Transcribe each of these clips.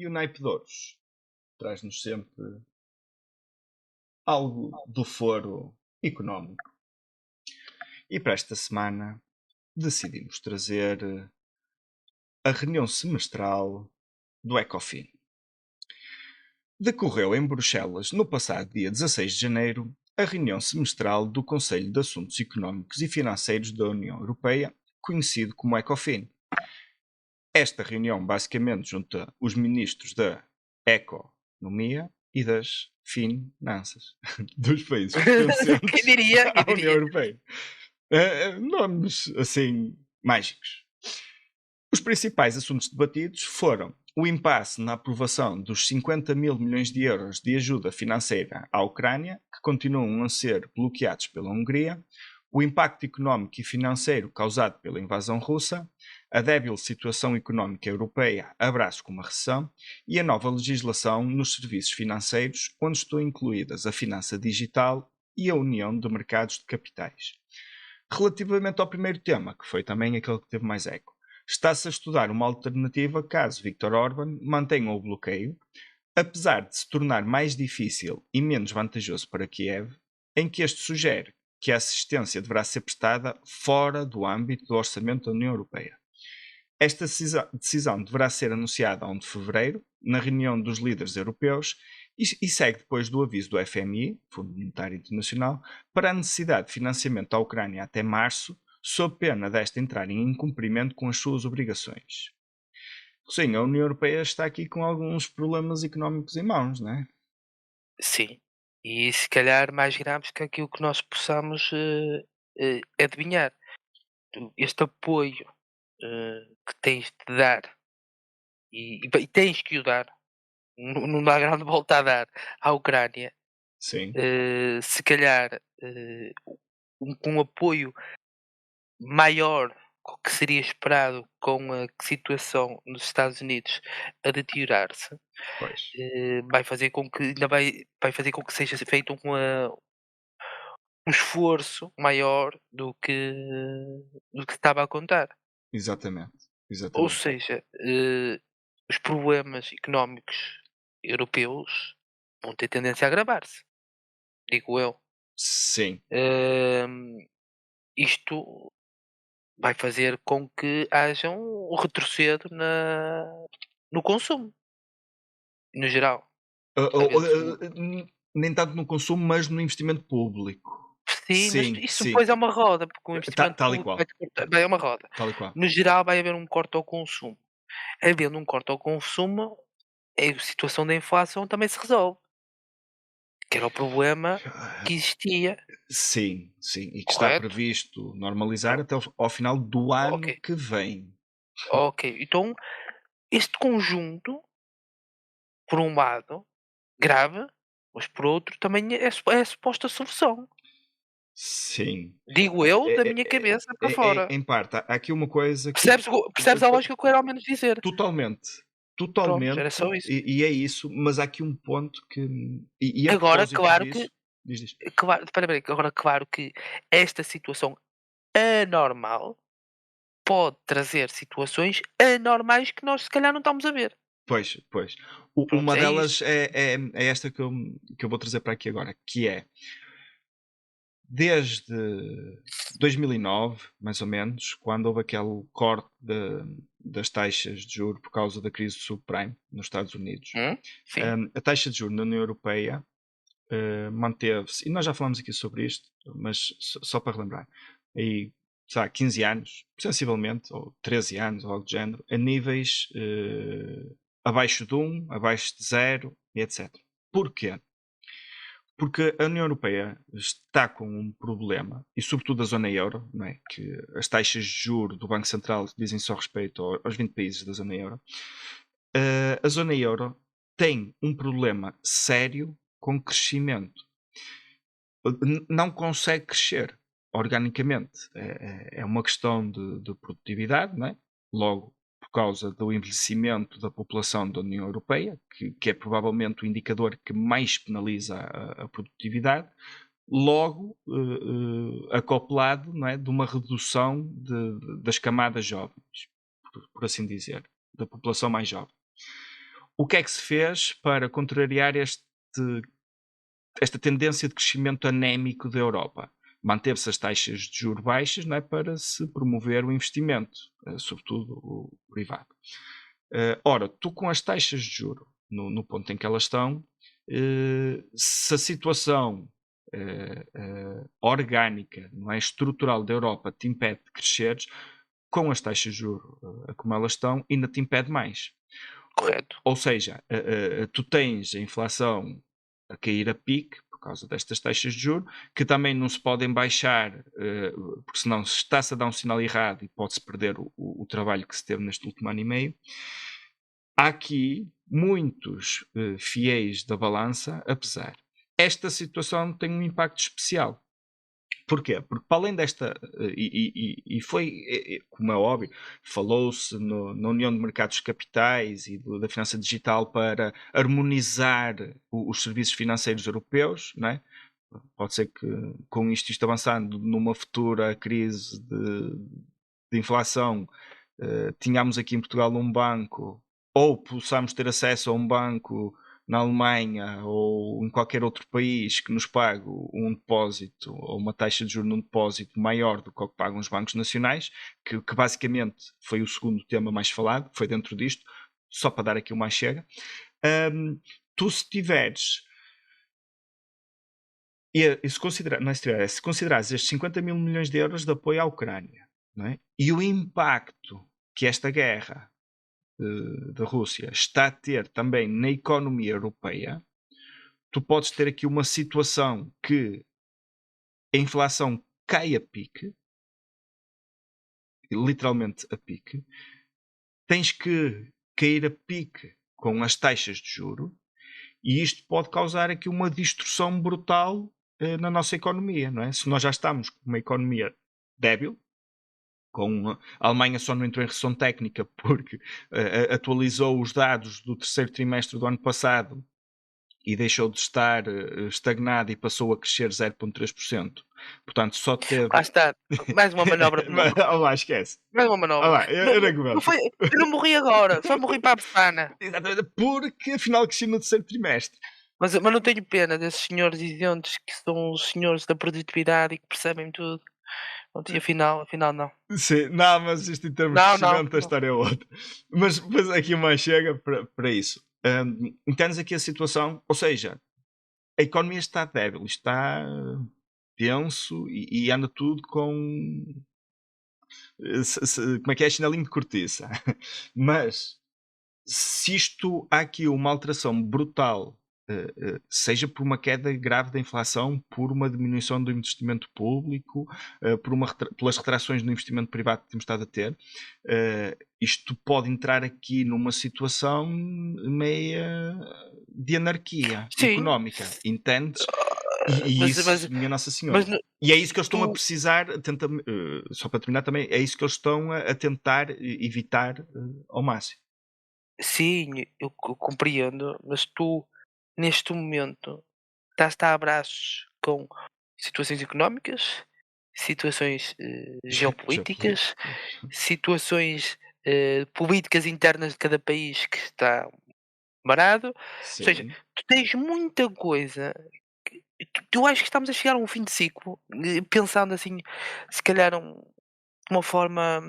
E o naipe de ouros traz-nos sempre algo do foro económico. E para esta semana decidimos trazer a reunião semestral do Ecofin. Decorreu em Bruxelas, no passado dia 16 de janeiro, a reunião semestral do Conselho de Assuntos Económicos e Financeiros da União Europeia, conhecido como Ecofin. Esta reunião basicamente junta os ministros da Economia e das Finanças dos países pertencentes Quem diria? à União Europeia. Nomes assim mágicos. Os principais assuntos debatidos foram o impasse na aprovação dos 50 mil milhões de euros de ajuda financeira à Ucrânia, que continuam a ser bloqueados pela Hungria, o impacto económico e financeiro causado pela invasão russa, a débil situação económica europeia a braços com uma recessão e a nova legislação nos serviços financeiros, onde estão incluídas a finança digital e a União de Mercados de Capitais. Relativamente ao primeiro tema, que foi também aquele que teve mais eco, está-se a estudar uma alternativa caso Viktor Orban mantenha o bloqueio, apesar de se tornar mais difícil e menos vantajoso para Kiev, em que este sugere que a assistência deverá ser prestada fora do âmbito do orçamento da União Europeia. Esta decisão deverá ser anunciada a 1 de fevereiro, na reunião dos líderes europeus, e segue depois do aviso do FMI, Fundo Monetário Internacional, para a necessidade de financiamento à Ucrânia até março, sob pena desta entrar em incumprimento com as suas obrigações. Sim, a União Europeia está aqui com alguns problemas económicos em mãos, não é? Sim. E se calhar mais graves que aquilo que nós possamos adivinhar. Este apoio que tens de dar e tens que o dar, não dá grande volta a dar à Ucrânia, Sim, se calhar com um apoio maior do que seria esperado com a situação nos Estados Unidos a deteriorar-se, pois. vai fazer com que vai fazer com que seja feito um esforço maior do que estava a contar. Exatamente, Ou exatamente. seja, os problemas económicos europeus vão ter tendência a agravar-se, digo eu. Sim, Hum, Isto vai fazer com que haja um retrocedo no consumo, no geral. Uh, Às uh, vezes uh, uh, nem tanto no consumo, mas no investimento público. sim, mas Sim, isso sim. depois é uma roda, porque o investimento Tal e público qual. vai é uma roda. Tal e qual. No geral vai haver um corte ao consumo. Havendo um corte ao consumo, a situação da inflação também se resolve, que era o problema que existia, Sim, sim. E que está correto? previsto normalizar até Pronto, ao final do ok, ano que vem. ok. Então, este conjunto, por um lado, grave, mas por outro também é a suposta solução. Sim. Digo eu, da É, minha é, cabeça para fora. em parte, há aqui uma coisa que. Percebes a lógica que eu quero ao menos dizer? Totalmente. Pronto, era Totalmente. só isso. E é isso, mas há aqui um ponto que. E a Agora, propósito claro que disso. Diz. claro espera aí, agora claro que esta situação anormal pode trazer situações anormais que nós se calhar não estamos a ver. Pois, pois. Pronto, Uma é isso. delas é esta que eu vou trazer para aqui agora, que é desde 2009, mais ou menos, quando houve aquele corte das taxas de juros por causa da crise do subprime nos Estados Unidos, Sim. a taxa de juros na União Europeia manteve-se, e nós já falamos aqui sobre isto, mas só para relembrar, aí, sei lá, 15 anos, sensivelmente, ou 13 anos, ou algo do género, a níveis abaixo de 1, abaixo de 0, e etc. Porquê? Porque a União Europeia está com um problema, e sobretudo a zona euro, não é? Que as taxas de juros do Banco Central dizem só respeito aos 20 países da zona euro. A zona euro tem um problema sério com crescimento. Não consegue crescer organicamente. É uma questão de produtividade, não é? Logo, por causa do envelhecimento da população da União Europeia, que é provavelmente o indicador que mais penaliza a produtividade, logo acoplado, não é, de uma redução das camadas jovens, por assim dizer, da população mais jovem. o que é que se fez para contrariar esta tendência de crescimento anémico da Europa? Manteve-se as taxas de juros baixas, não é, para se promover o investimento, sobretudo o privado. Ora, tu com as taxas de juros no ponto em que elas estão, se a situação orgânica, não é, estrutural da Europa te impede de cresceres, com as taxas de juros como elas estão, ainda te impede mais. Correto. Ou seja, tu tens a inflação a cair a pique por causa destas taxas de juros, que também não se podem baixar, porque senão se está-se a dar um sinal errado e pode-se perder o trabalho que se teve neste último ano e meio. Há aqui muitos fiéis da balança a pesar. Esta situação tem um impacto especial. Porquê? Porque para além desta, e foi, como é óbvio, falou-se na União de Mercados de Capitais e da Finança Digital para harmonizar os serviços financeiros europeus, não é? Pode ser que com isto avançando numa futura crise de inflação, tínhamos aqui em Portugal um banco, ou possamos ter acesso a um banco na Alemanha ou em qualquer outro país que nos pague um depósito ou uma taxa de juros num depósito maior do que o que pagam os bancos nacionais, que basicamente foi o segundo tema mais falado, foi dentro disto, só para dar aqui uma chega. Tu se tiveres se considerares estes 50 mil milhões de euros de apoio à Ucrânia, não é? E o impacto que esta guerra da Rússia está a ter também na economia europeia, tu podes ter aqui uma situação que a inflação cai a pique, literalmente a pique, tens que cair a pique com as taxas de juro, e isto pode causar aqui uma distorção brutal na nossa economia, não é? Se nós já estamos com uma economia débil, a Alemanha só não entrou em recessão técnica porque atualizou os dados do terceiro trimestre do ano passado e deixou de estar estagnada e passou a crescer 0,3%. Portanto, só teve... Lá está, mais uma manobra de Mas, morte. lá, esquece. Mais uma manobra. Lá, eu não aguento. Eu não morri agora, só morri para a semana. Exatamente, porque afinal cresci no terceiro trimestre. Mas não tenho pena desses senhores isentos que são os senhores da produtividade e que percebem tudo. Pronto, e afinal não. Sim, não, mas isto em termos de Não, crescimento a não. história é outra. Mas aqui mais chega para isso. Entendes aqui a situação, ou seja, a economia está débil, está tenso e anda tudo com como é que é, chinelinho de cortiça. Mas se isto há aqui uma alteração brutal, seja por uma queda grave da inflação, por uma diminuição do investimento público, pelas retrações no investimento privado que temos estado a ter, isto pode entrar aqui numa situação meia de anarquia Sim, económica, entendes? E mas isso, minha Nossa Senhora. mas no E é isso que eles estão a tu precisar, só para terminar também, é isso que eles estão a tentar evitar ao máximo. sim, eu compreendo, mas tu, neste momento, estás-te a abraços com situações económicas, situações, geopolíticas, Geopolíticas. situações, políticas internas de cada país que está marado. Ou seja, Sim. tu tens muita coisa que eu acho que estamos a chegar a um fim de ciclo, pensando assim, se calhar de uma forma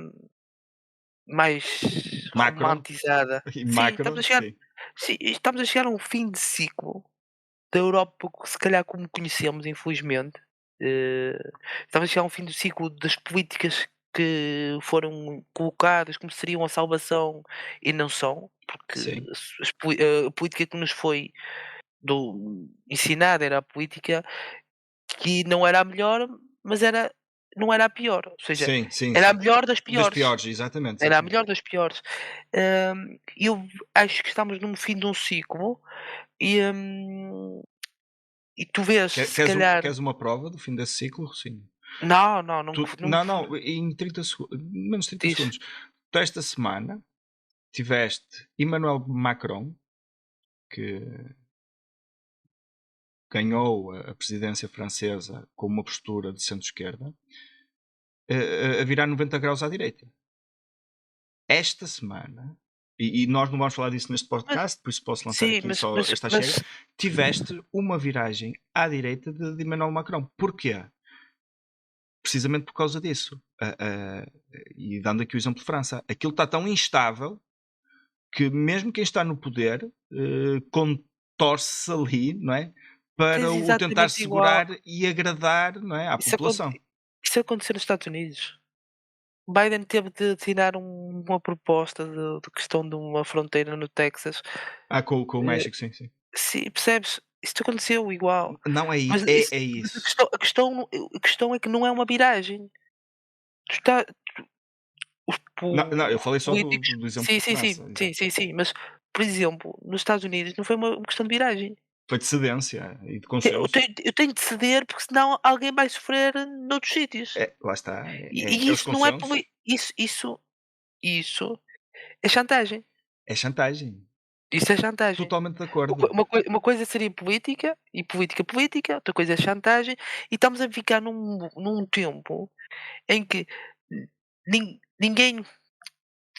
mais Macro romantizada. e Sim, macro, sim. estamos a chegar a um fim de ciclo da Europa, se calhar como conhecemos, infelizmente. Eh, Estamos a chegar a um fim do ciclo das políticas que foram colocadas como seriam a salvação e não são, porque Sim. a política que nos foi ensinada era a política que não era a melhor, mas não era a pior, ou seja, Sim, sim, era a sim. melhor das Das piores. piores, exatamente, Era a exatamente. melhor das piores. Eu acho que estamos no fim de um ciclo e, e tu vês, se calhar. Queres uma prova do fim desse ciclo? Sim. Não, não, não Não, em 30 menos 30 diz. segundos. Tu esta semana tiveste Emmanuel Macron, que ganhou a presidência francesa com uma postura de centro-esquerda, a virar 90 graus à direita. Esta semana e nós não vamos falar disso neste Mas podcast, por isso posso lançar sim, aqui só esta chega. Tiveste uma viragem à direita de Emmanuel Macron. Porquê? Precisamente por causa disso. E dando aqui o exemplo de França, aquilo está tão instável que mesmo quem está no poder contorce ali, não é? Para tens o tentar exatamente igual. segurar e agradar, não é? À Isso aconte população. isso aconteceu nos Estados Unidos. Biden teve de assinar uma proposta de questão de uma fronteira no Texas. Com o Eh, México, sim, sim. sim, percebes? Isto aconteceu igual. Não é Mas isso, isso é mas isso. a questão é que não é uma viragem. Tu está Não, eu falei os só políticos do exemplo sim, de sim, França, sim, sim, exato. sim, sim, mas, por exemplo, nos Estados Unidos não foi uma questão de viragem. Foi de cedência e de Eu consenso. tenho eu tenho de ceder, porque senão alguém vai sofrer noutros sítios. Lá está, E é os isso não é consensos, poli isso é chantagem. é chantagem. Isso é chantagem. Totalmente de acordo. Uma coisa seria política, e política, outra coisa é chantagem, e estamos a ficar num tempo em que ninguém,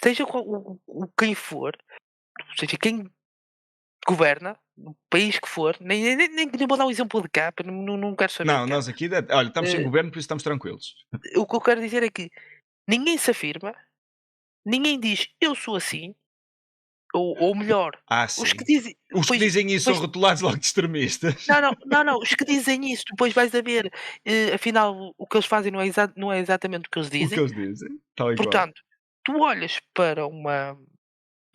seja qual quem for, seja quem governa, o país que for, nem vou dar o exemplo de cá, porque não quero saber de Não, cá. nós aqui, olha, estamos sem Eh, governo, por isso estamos tranquilos. o que eu quero dizer é que ninguém se afirma, ninguém diz: "Eu sou assim", ou melhor, os que Sim. dizem Os que dizem isso são depois rotulados logo de extremistas. não, não, não, não, os que dizem isso, depois vais a ver, afinal o que eles fazem não é exatamente o que eles O que dizem. eles dizem, tal e qual. Portanto, tu olhas para uma,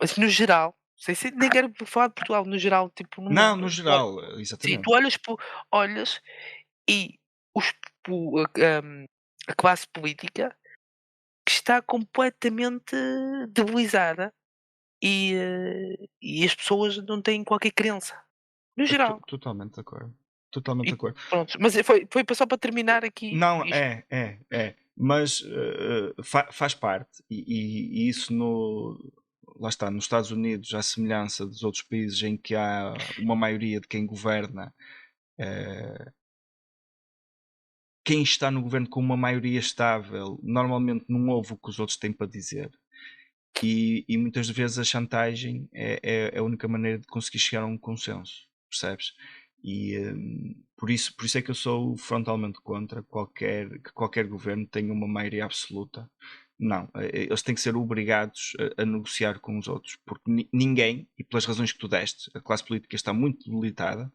assim, no geral, sem ser, nem quero falar de Portugal, no geral, tipo no Não, no mundo, geral, sim, exatamente. tu olhas e os po a classe política que está completamente debilizada e as pessoas não têm qualquer crença, no geral. Totalmente de acordo. Totalmente E de acordo. pronto, mas foi só para terminar aqui Não, isto. é. Mas faz parte, e isso lá está, nos Estados Unidos, à semelhança dos outros países em que há uma maioria de quem governa, eh, quem está no governo com uma maioria estável normalmente não ouve o que os outros têm para dizer. E muitas vezes a chantagem é a única maneira de conseguir chegar a um consenso, percebes? Por isso é que eu sou frontalmente contra que qualquer governo tenha uma maioria absoluta. Não, eles têm que ser obrigados a negociar com os outros, porque ninguém, e pelas razões que tu deste, a classe política está muito debilitada,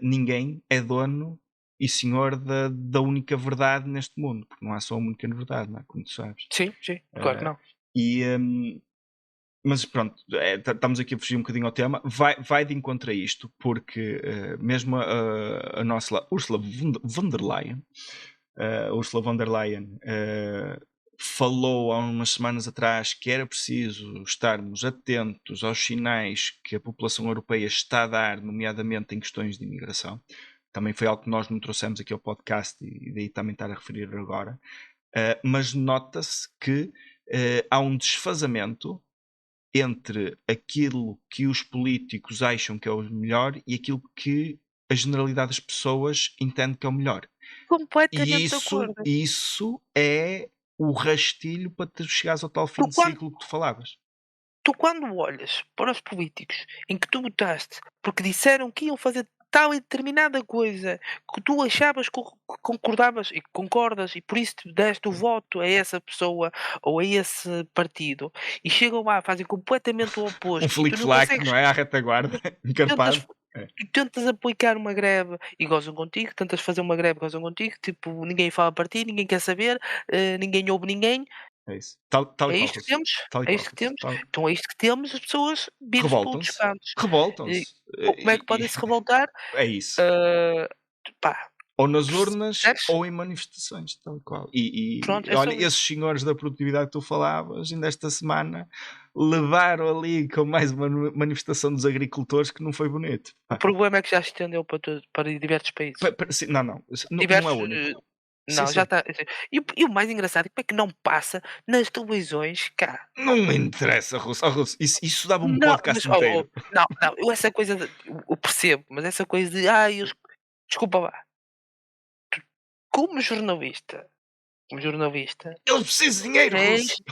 ninguém é dono e senhor da única verdade neste mundo, porque não há só uma única verdade, não é? Como tu sabes. Sim, sim, claro que Eh, não. e, mas pronto, estamos aqui a fugir um bocadinho ao tema. Vai de encontro a isto, porque mesmo a nossa Ursula von der Leyen, falou há umas semanas atrás que era preciso estarmos atentos aos sinais que a população europeia está a dar, nomeadamente em questões de imigração. Também foi algo que nós não trouxemos aqui ao podcast e daí também estar a referir agora. Mas nota-se que há um desfazamento entre aquilo que os políticos acham que é o melhor e aquilo que a generalidade das pessoas entende que é o melhor. E Completamente de isso, acordo. isso é o rastilho para tu chegares ao tal Tu fim de quando ciclo que tu falavas. tu quando olhas para os políticos em que tu votaste, porque disseram que iam fazer tal e determinada coisa, que tu achavas que concordavas e que concordas e por isso tu deste o voto a essa pessoa ou a esse partido, e chegam lá, fazem completamente o Um oposto e tu não flic-flac, consegues não é? À retaguarda, tentas encarpado. É, tu tentas aplicar uma greve e gozam contigo, tentas fazer uma greve e gozam contigo, tipo, ninguém fala para ti, ninguém quer saber, ninguém ouve ninguém. é isso. Tal e É qual, isto que Russo. temos? Tal e É qual, isto que Russo. temos? Então é isto que temos, as pessoas vivem pelos Revoltam-se. cantos. E Revoltam-se. como é que podem se revoltar? É isso. Ah, pá, Ou nas urnas percebes? ou em manifestações, tal e qual. Pronto, E é olha, só isso. esses senhores da produtividade que tu falavas, ainda esta semana, levaram ali com mais uma manifestação dos agricultores que não foi bonito. O problema é que já se estendeu para diversos países. Sim, não, não é Diversos, o único. Sim, não, já sim. está. E o mais engraçado é como é que não passa nas televisões cá. Não me interessa, Russo. Oh, Russo, isso dava um Não, podcast mas oh, inteiro. não, não, eu essa coisa eu percebo, mas essa coisa de: "Ai, eles", desculpa lá, como jornalista como jornalista, Eles precisam de dinheiro, tens Russo.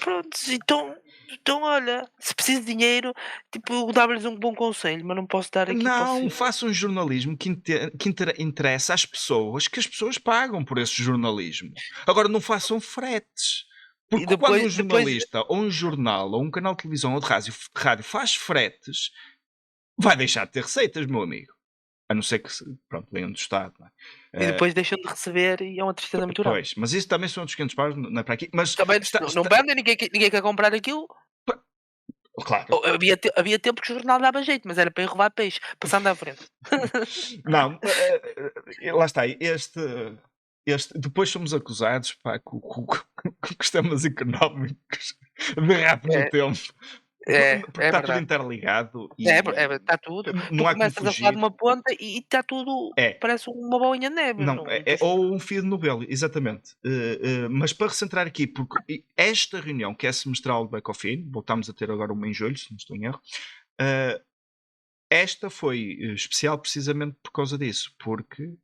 Prontos, então olha, se preciso de dinheiro, tipo, eu dava-lhes um bom conselho, mas não posso dar aqui para o Não, senhor. faça um jornalismo que interessa às pessoas, que as pessoas pagam por esse jornalismo. Agora não façam fretes. E Porque quando um depois jornalista, ou um jornal, ou um canal de televisão ou de rádio faz fretes, vai deixar de ter receitas, meu amigo. A não ser que, pronto, venham do Estado. Não é? e Eh, depois deixam de receber e é uma tristeza muito grande. Pois, mas isso também são outros 500 paus, não é para aqui. Mas Também não vendem, ninguém quer comprar aquilo. pa- claro. Havia tempo que o jornal dava jeito, mas era para ir roubar peixe, passando à frente. Não, lá está. Depois somos acusados pá, que os temas económicos derrapam no É, tempo. Porque é está tudo verdade. interligado Está tudo. Tu não há como começas a falar de fugir. uma ponta e está tudo, É, parece uma bolinha de neve, não, não tens ou um fio de novelo, exatamente. Mas para recentrar aqui, porque esta reunião, que é semestral do Ecofin, voltámos a ter agora uma em julho, se não estou em erro, eh, esta foi especial precisamente por causa disso, porque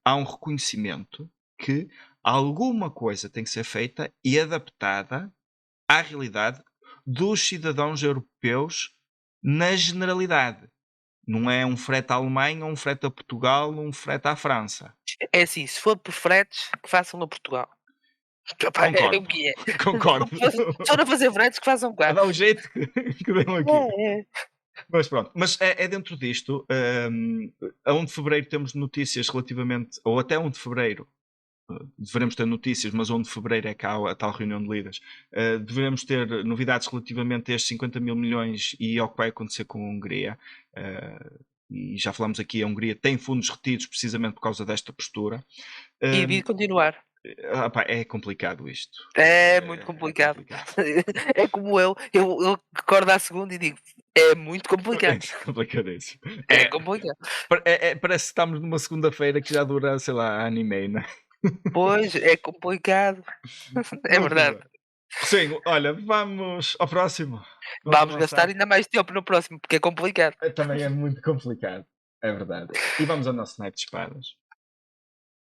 há um reconhecimento que alguma coisa tem que ser feita e adaptada à realidade dos cidadãos europeus na generalidade. Não é um frete à Alemanha, um frete a Portugal, um frete à França. é assim, se for por fretes, que façam a Portugal. Epá, é o Concordo, que é. concordo. Se for a fazer fretes, que façam A cá. dar o jeito que deu aqui. É, é. Mas pronto, mas é dentro disto, a 1 de fevereiro temos notícias relativamente, ou até 1 de fevereiro, devemos ter notícias, mas 1 de fevereiro é cá a tal reunião de líderes. Devemos ter novidades relativamente a estes 50 mil milhões e ao que vai acontecer com a Hungria. E já falamos aqui, a Hungria tem fundos retidos precisamente por causa desta postura. E havia de continuar. Pá, é complicado isto. É muito É complicado. complicado. É como eu acordo à segunda e digo: "É muito complicado, É complicadíssimo. é complicado". Parece que estamos numa segunda-feira que já dura, sei lá, ano e meio, né? Pois, é complicado. É Vamos verdade. ver. Sim, olha, vamos ao próximo. Vamos Vamos gastar avançar. ainda mais tempo no próximo, porque é complicado. Também é muito complicado. É verdade. E vamos ao nosso naipe de espadas.